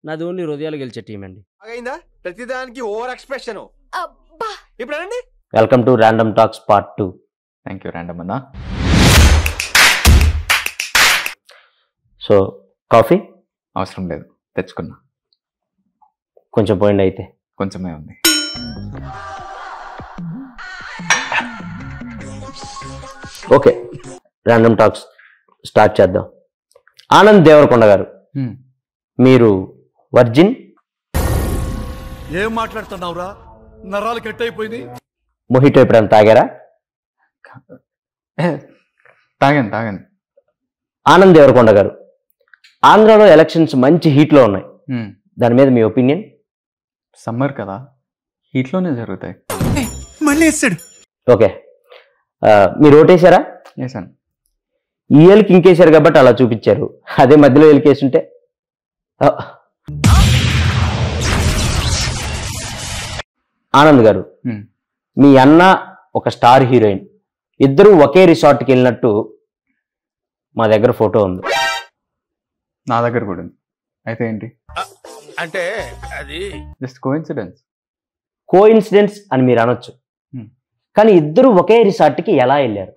నాది ఓన్లీ హృదయాలు గెలిచే టీం అండి. ప్రతిదానికి ఓవర్ ఎక్స్ప్రెషన్. ఇప్పుడు అనండి. Welcome to random talks part 2. Thank you random అన్న. సో కాఫీ అవసరం లేదు, తెచ్చుకున్నా. కొంచెం పోయింది అయితే. కొంచెమే ఉంది. ఓకే, ర్యాండమ్ టాక్స్ స్టార్ట్ చేద్దాం. ఆనంద్ దేవరకొండ గారు, మీరు వర్జిన్? ఏం మాట్లాడుతున్నావురా, నరాలు కట్ అయిపోయింది. మొహిటో ఎప్పుడైనా తాగారా? తాగాను. ఆనంద్ దేవరకొండ గారు, ఆంధ్రాలో ఎలక్షన్స్ మంచి హీట్లో ఉన్నాయి, దాని మీద మీ ఒపీనియన్? సమ్మర్ కదా, హీట్లోనే జరుగుతాయి. మళ్ళీ వేసాడు. ఓకే, మీరు ఓటేశారా? వేసాను. ఈ ఏళ్ళకి ఇంకేశారు కాబట్టి అలా చూపించారు, అదే మధ్యలో ఏళ్ళకేసుంటే. ఆనంద్ గారు, మీ అన్న ఒక స్టార్ హీరోయిన్, ఇద్దరు ఒకే రిసార్ట్కి వెళ్ళినట్టు మా దగ్గర ఫోటో ఉంది. నా దగ్గర కూడా ఉంది. అయితే ఏంటి? అంటే అది జస్ట్ కోఇన్సిడెన్స్. కోఇన్సిడెన్స్ అని మీరు అనొచ్చు, కానీ ఇద్దరు ఒకే రిసార్ట్కి ఎలా వెళ్ళారు?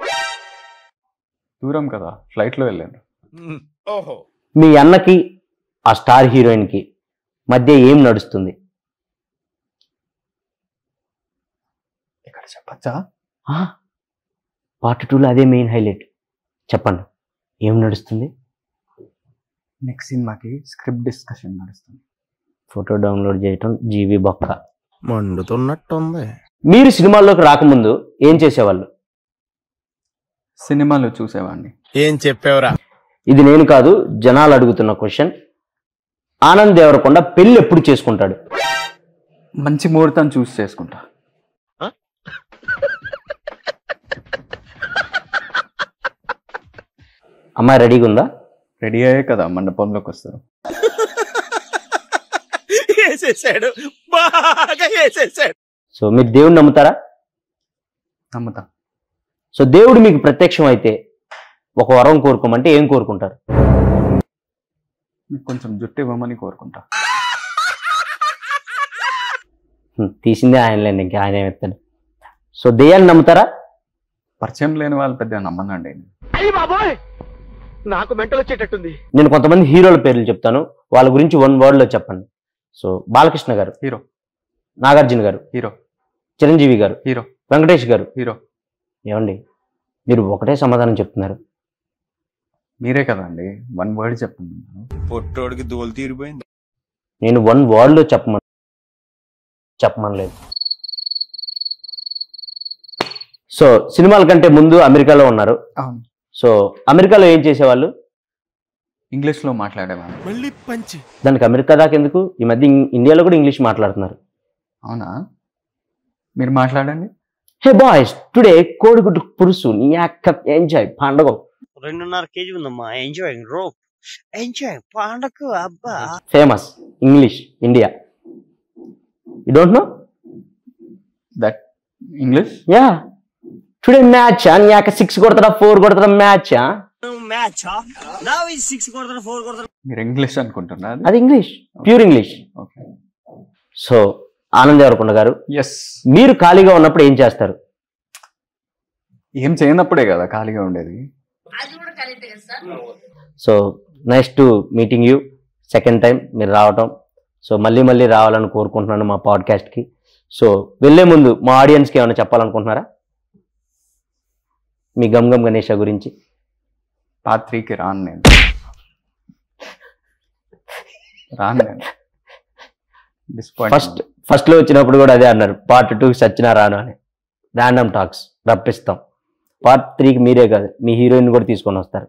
దూరం కదా, ఫ్లైట్లో వెళ్ళాను. ఓహో, మీ అన్నకి ఆ స్టార్ హీరోయిన్కి మధ్య ఏం నడుస్తుంది? ఇక్కడ చెప్పచ్చా? పార్ట్ 2లో అదే మెయిన్ హైలైట్. చెప్పండి, ఏం నడుస్తుంది? నెక్స్ట్ సినిమాకి స్క్రిప్ట్ డిస్కషన్ నడుస్తుంది. ఫోటో డౌన్లోడ్ చేయటం జీవి బొక్క మండుతున్నట్టుంది. మీరు సినిమాల్లోకి రాకముందు ఏం చేసేవాళ్ళు? సినిమాలు చూసేవాడిని. ఏం చెప్పావురా? ఇది నేను కాదు, జనాలు అడుగుతున్న క్వశ్చన్. ఆనంద్ దేవరకొండ పెళ్లి ఎప్పుడు చేసుకుంటాడు? మంచి ముహూర్తం చూసి చేసుకుంటా. అమ్మాయి రెడీగా ఉందా? రెడీ అయ్యే కదా మండపంలోకి వస్తారు. వేసేసాడు, బాగా వేసేసాడు. సో మీరు దేవుడిని నమ్ముతారా? నమ్ముతా. సో దేవుడు మీకు ప్రత్యక్షం అయితే ఒక వరం కోరుకోమంటే ఏం కోరుకుంటారు? మీకు కొంచెం జుట్టు ఇవ్వమని కోరుకుంటా. తీసిందే ఆయనలేండి, ఇంకా ఆయన ఏమెత్తాడు. సో దెయ్యాన్ని నమ్ముతారా? పరిచయం లేని వాళ్ళు పెద్దగా నమ్మనండి. నాకు మెంటల్ వచ్చేటట్టుంది. నేను కొంతమంది హీరోల పేర్లు చెప్తాను, వాళ్ళ గురించి 1 wordలో చెప్పండి. సో బాలకృష్ణ గారు హీరో, నాగార్జున గారు హీరో, చిరంజీవి గారు హీరో, వెంకటేష్ గారు హీరో. ఏమండి మీరు ఒకటే సమాధానం చెప్తున్నారు? మీరే కదండి 1 word చెప్పండి. పొట్టోడికి దోలు తీరిపోయింది. నేను 1 wordలో చెప్పమనలేదు. సో సినిమాల కంటే ముందు అమెరికాలో ఉన్నారు. అవును. సో అమెరికాలో ఏం చేసేవాళ్ళు? ఇంగ్లీష్లో మాట్లాడేవాడిని. మళ్ళీ పంచి. దానికి అమెరికా దాకా ఎందుకు? ఈ మధ్య ఇండియాలో కూడా ఇంగ్లీష్ మాట్లాడుతున్నారు. అవునా? మీరు మాట్లాడండి. హే బాయ్స్, టుడే కోడిగుడ్డు పురుసు నీ అక్క ఎంజాయ్ పండగ. 2.5 kg ఉందమ్మా. ఎంజాయ్ రోప్, ఎంజాయ్ పండగ. అబ్బా famous English India. You don't know that English? Yeah, today match నీ అక్క 6 కొడతారా 4 కొడతారా మ్యాచ్? మ్యాచ్ నా 6 కొడతారు 4 కొడతారు. మీరు ఇంగ్లీష్ అనుకుంటున్నా? అది English, pure English. Okay. So Anand Deverakonda గారు, ఎస్. మీరు ఖాళీగా ఉన్నప్పుడు ఏం చేస్తారు? ఏం చేయనప్పుడే కదా ఖాళీగా ఉండేది. So nice to meeting you, second time మీరు రావటం. సో మళ్ళీ రావాలని కోరుకుంటున్నాను మా పాడ్కాస్ట్కి. సో వెళ్ళే ముందు మా ఆడియన్స్కి ఏమైనా చెప్పాలనుకుంటున్నారా మీ గమ్ గణేష గురించి? పార్ట్ 3కి రాను నేను. ఫస్ట్లో వచ్చినప్పుడు కూడా అదే అన్నారు, పార్ట్ 2కి సచ్చినా రాను అని. Random talks రప్పిస్తాం. పార్ట్ 3కి మీరే కాదు, మీ హీరోయిన్ కూడా తీసుకొని వస్తారు.